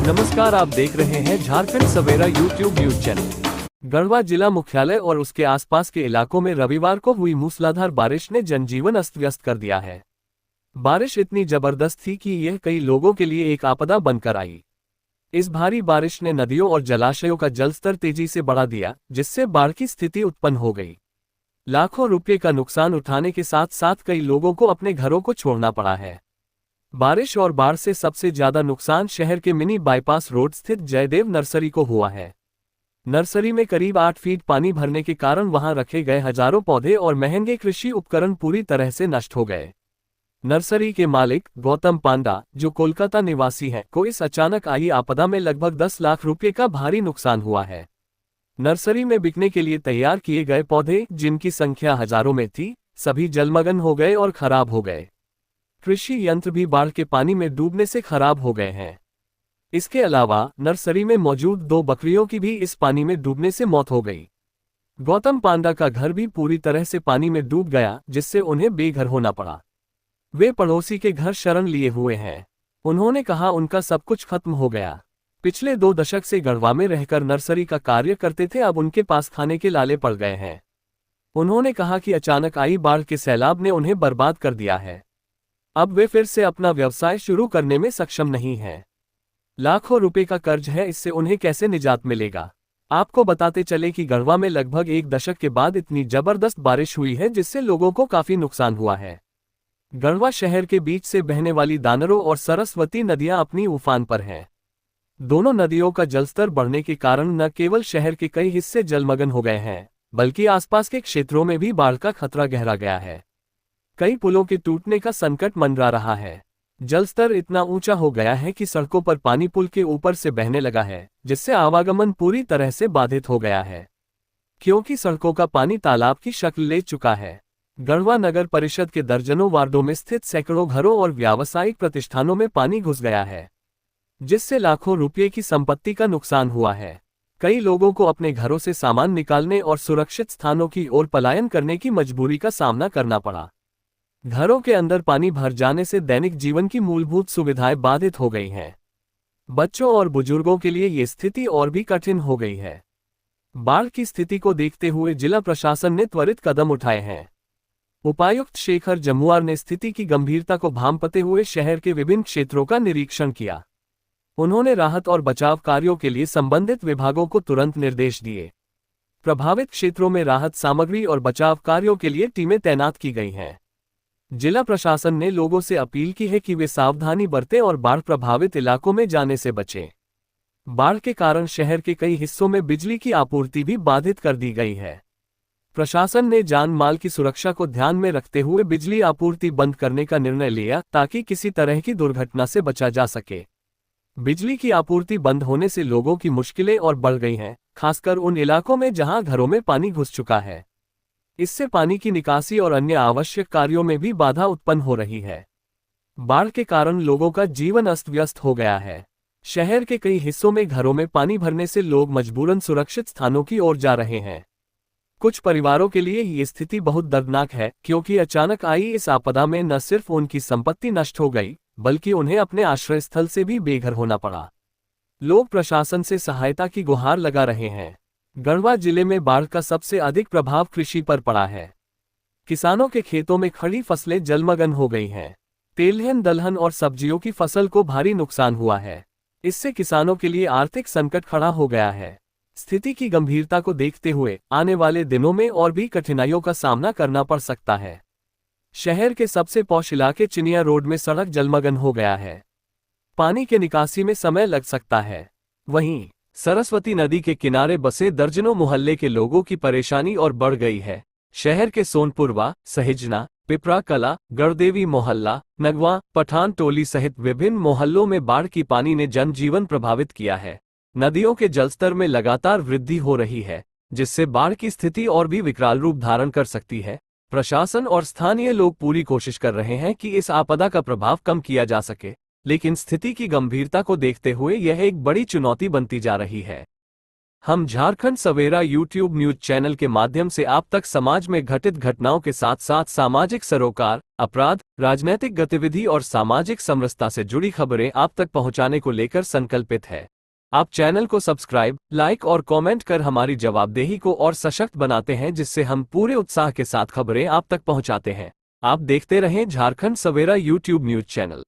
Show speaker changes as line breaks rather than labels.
नमस्कार, आप देख रहे हैं झारखंड सवेरा यूट्यूब न्यूज चैनल। गढ़वा जिला मुख्यालय और उसके आसपास के इलाकों में रविवार को हुई मूसलाधार बारिश ने जनजीवन अस्त व्यस्त कर दिया है। बारिश इतनी जबरदस्त थी कि यह कई लोगों के लिए एक आपदा बनकर आई। इस भारी बारिश ने नदियों और जलाशयों का जलस्तर तेजी से बढ़ा दिया, जिससे बाढ़ की स्थिति उत्पन्न हो गई। लाखों रुपये का नुकसान उठाने के साथ साथ कई लोगों को अपने घरों को छोड़ना पड़ा है। बारिश और बाढ़ से सबसे ज्यादा नुकसान शहर के मिनी बाईपास रोड स्थित जयदेव नर्सरी को हुआ है। नर्सरी में करीब 8 फीट पानी भरने के कारण वहां रखे गए हजारों पौधे और महंगे कृषि उपकरण पूरी तरह से नष्ट हो गए। नर्सरी के मालिक गौतम पांडा, जो कोलकाता निवासी हैं, को इस अचानक आई आपदा में लगभग 10 लाख रुपये का भारी नुकसान हुआ है। नर्सरी में बिकने के लिए तैयार किए गए पौधे, जिनकी संख्या हजारों में थी, सभी जलमग्न हो गए और खराब हो गए। कृषि यंत्र भी बाढ़ के पानी में डूबने से खराब हो गए हैं। इसके अलावा नर्सरी में मौजूद 2 बकरियों की भी इस पानी में डूबने से मौत हो गई। गौतम पांडा का घर भी पूरी तरह से पानी में डूब गया, जिससे उन्हें बेघर होना पड़ा। वे पड़ोसी के घर शरण लिए हुए हैं। उन्होंने कहा, उनका सब कुछ खत्म हो गया। पिछले 2 दशक से गढ़वा में रहकर नर्सरी का कार्य करते थे, अब उनके पास खाने के लाले पड़ गए हैं। उन्होंने कहा कि अचानक आई बाढ़ के सैलाब ने उन्हें बर्बाद कर दिया है। अब वे फिर से अपना व्यवसाय शुरू करने में सक्षम नहीं हैं। लाखों रुपए का कर्ज है, इससे उन्हें कैसे निजात मिलेगा। आपको बताते चले कि गढ़वा में लगभग 1 दशक के बाद इतनी जबरदस्त बारिश हुई है, जिससे लोगों को काफी नुकसान हुआ है। गढ़वा शहर के बीच से बहने वाली दानरो और सरस्वती नदियां अपनी उफान पर हैं। दोनों नदियों का जलस्तर बढ़ने के कारण न केवल शहर के कई हिस्से जलमग्न हो गए हैं, बल्कि आसपास के क्षेत्रों में भी बाढ़ का खतरा गहरा गया है। कई पुलों के टूटने का संकट मंडरा रहा है। जलस्तर इतना ऊंचा हो गया है कि सड़कों पर पानी पुल के ऊपर से बहने लगा है, जिससे आवागमन पूरी तरह से बाधित हो गया है, क्योंकि सड़कों का पानी तालाब की शक्ल ले चुका है। गढ़वा नगर परिषद के दर्जनों वार्डों में स्थित सैकड़ों घरों और व्यावसायिक प्रतिष्ठानों में पानी घुस गया है, जिससे लाखों रुपये की संपत्ति का नुकसान हुआ है। कई लोगों को अपने घरों से सामान निकालने और सुरक्षित स्थानों की ओर पलायन करने की मजबूरी का सामना करना पड़ा। घरों के अंदर पानी भर जाने से दैनिक जीवन की मूलभूत सुविधाएं बाधित हो गई हैं। बच्चों और बुजुर्गों के लिए ये स्थिति और भी कठिन हो गई है। बाढ़ की स्थिति को देखते हुए जिला प्रशासन ने त्वरित कदम उठाए हैं। उपायुक्त शेखर जमुआर ने स्थिति की गंभीरता को भांपते हुए शहर के विभिन्न क्षेत्रों का निरीक्षण किया। उन्होंने राहत और बचाव कार्यों के लिए संबंधित विभागों को तुरंत निर्देश दिए। प्रभावित क्षेत्रों में राहत सामग्री और बचाव कार्यों के लिए टीमें तैनात की गई हैं। जिला प्रशासन ने लोगों से अपील की है कि वे सावधानी बरतें और बाढ़ प्रभावित इलाकों में जाने से बचें। बाढ़ के कारण शहर के कई हिस्सों में बिजली की आपूर्ति भी बाधित कर दी गई है। प्रशासन ने जान माल की सुरक्षा को ध्यान में रखते हुए बिजली आपूर्ति बंद करने का निर्णय लिया, ताकि किसी तरह की दुर्घटना से बचा जा सके। बिजली की आपूर्ति बंद होने से लोगों की मुश्किलें और बढ़ गई हैं, खासकर उन इलाकों में जहां घरों में पानी घुस चुका है। इससे पानी की निकासी और अन्य आवश्यक कार्यों में भी बाधा उत्पन्न हो रही है। बाढ़ के कारण लोगों का जीवन अस्त व्यस्त हो गया है। शहर के कई हिस्सों में घरों में पानी भरने से लोग मजबूरन सुरक्षित स्थानों की ओर जा रहे हैं। कुछ परिवारों के लिए ये स्थिति बहुत दर्दनाक है, क्योंकि अचानक आई इस आपदा में न सिर्फ उनकी संपत्ति नष्ट हो गई, बल्कि उन्हें अपने आश्रय स्थल से भी बेघर होना पड़ा। लोग प्रशासन से सहायता की गुहार लगा रहे हैं। गढ़वा जिले में बाढ़ का सबसे अधिक प्रभाव कृषि पर पड़ा है। किसानों के खेतों में खड़ी फसलें जलमग्न हो गई हैं। तेलहन, दलहन और सब्जियों की फसल को भारी नुकसान हुआ है। इससे किसानों के लिए आर्थिक संकट खड़ा हो गया है। स्थिति की गंभीरता को देखते हुए आने वाले दिनों में और भी कठिनाइयों का सामना करना पड़ सकता है। शहर के सबसे पॉश इलाके चिनिया रोड में सड़क जलमग्न हो गया है। पानी के निकासी में समय लग सकता है। वहीं सरस्वती नदी के किनारे बसे दर्जनों मोहल्ले के लोगों की परेशानी और बढ़ गई है। शहर के सोनपुरवा, सहिजना, पिपरा कला, गढ़देवी मोहल्ला, नगवा, पठान टोली सहित विभिन्न मोहल्लों में बाढ़ की पानी ने जनजीवन प्रभावित किया है। नदियों के जलस्तर में लगातार वृद्धि हो रही है, जिससे बाढ़ की स्थिति और भी विकराल रूप धारण कर सकती है। प्रशासन और स्थानीय लोग पूरी कोशिश कर रहे हैं कि इस आपदा का प्रभाव कम किया जा सके, लेकिन स्थिति की गंभीरता को देखते हुए यह एक बड़ी चुनौती बनती जा रही है। हम झारखंड सवेरा यूट्यूब न्यूज चैनल के माध्यम से आप तक समाज में घटित घटनाओं के साथ साथ सामाजिक सरोकार, अपराध, राजनीतिक गतिविधि और सामाजिक समरसता से जुड़ी खबरें आप तक पहुंचाने को लेकर संकल्पित है। आप चैनल को सब्सक्राइब, लाइक और कमेंट कर हमारी जवाबदेही को और सशक्त बनाते हैं, जिससे हम पूरे उत्साह के साथ खबरें आप तक पहुंचाते हैं। आप देखते रहें झारखंड सवेरा यूट्यूब न्यूज चैनल।